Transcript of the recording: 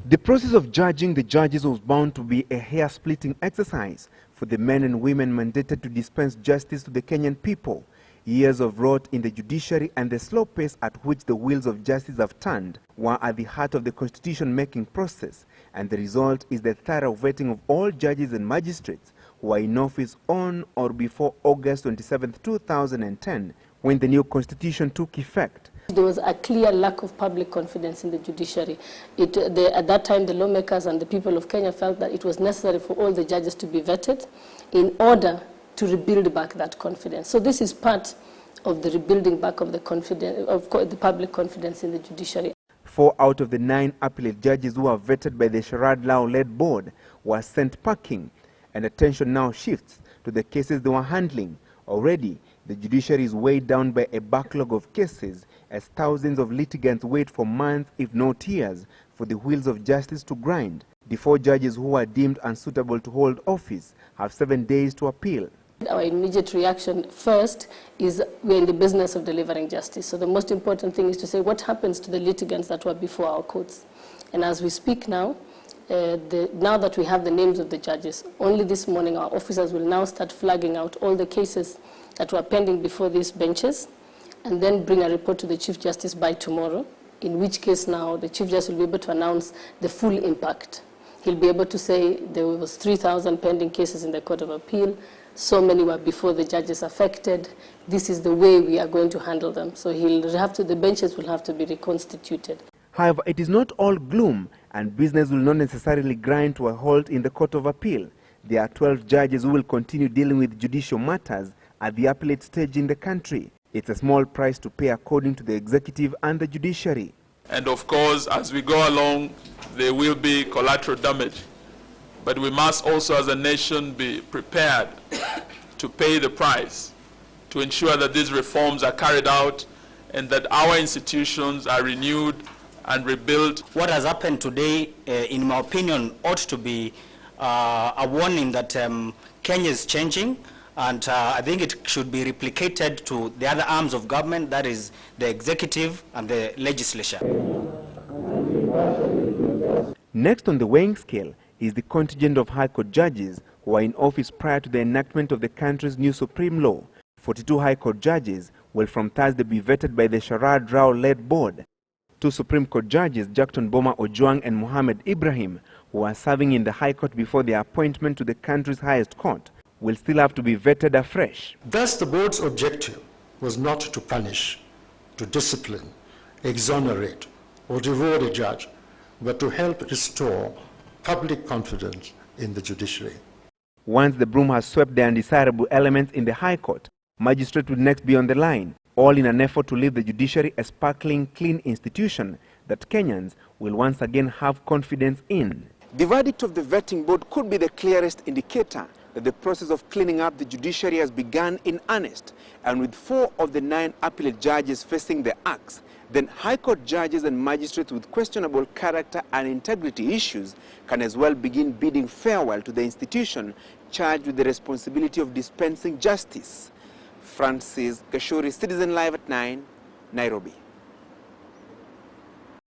The process of judging the judges was bound to be a hair-splitting exercise for the men and women mandated to dispense justice to the Kenyan people. Years of rot in the judiciary and the slow pace at which the wheels of justice have turned were at the heart of the constitution-making process, and the result is the thorough vetting of all judges and magistrates who are in office on or before August 27, 2010, when the new constitution took effect. There was a clear lack of public confidence in the judiciary. At that time, the lawmakers and the people of Kenya felt that it was necessary for all the judges to be vetted in order to rebuild back that confidence. So this is part of the rebuilding back of the public confidence in the judiciary. 4 out of the 9 appellate judges who are vetted by the Sharad Rao-led board were sent packing, and attention now shifts to the cases they were handling. Already, the judiciary is weighed down by a backlog of cases as thousands of litigants wait for months, if not years, for the wheels of justice to grind. The 4 judges who are deemed unsuitable to hold office have 7 days to appeal. Our immediate reaction first is we're in the business of delivering justice. So the most important thing is to say what happens to the litigants that were before our courts. And as we speak now, now that we have the names of the judges, only this morning our officers will now start flagging out all the cases that were pending before these benches, and then bring a report to the Chief Justice by tomorrow, in which case now the Chief Justice will be able to announce the full impact. He'll be able to say there was 3,000 pending cases in the Court of Appeal, so many were before the judges affected, this is the way we are going to handle them. So the benches will have to be reconstituted. However, it is not all gloom, and business will not necessarily grind to a halt in the Court of Appeal. There are 12 judges who will continue dealing with judicial matters at the appellate stage in the country. It's a small price to pay according to the executive and the judiciary. And of course, as we go along, there will be collateral damage. But we must also, as a nation, be prepared to pay the price to ensure that these reforms are carried out and that our institutions are renewed and rebuilt. What has happened today, in my opinion, ought to be a warning that Kenya is changing. And I think it should be replicated to the other arms of government, that is the executive and the legislature. Next on the weighing scale is the contingent of High Court judges who are in office prior to the enactment of the country's new Supreme Law. 42 High Court judges will from Thursday be vetted by the Sharad Rao-led board. 2 Supreme Court judges, Jackton Boma Ojwang and Mohammed Ibrahim, who are serving in the High Court before their appointment to the country's highest court, will still have to be vetted afresh. Thus, the board's objective was not to punish, to discipline, exonerate, or reward a judge, but to help restore public confidence in the judiciary. Once the broom has swept the undesirable elements in the High Court, magistrates will next be on the line, all in an effort to leave the judiciary a sparkling, clean institution that Kenyans will once again have confidence in. The verdict of the vetting board could be the clearest indicator that the process of cleaning up the judiciary has begun in earnest, and with 4 of the 9 appellate judges facing the axe, then High Court judges and magistrates with questionable character and integrity issues can as well begin bidding farewell to the institution charged with the responsibility of dispensing justice. Francis Gachuri, Citizen Live at 9, Nairobi.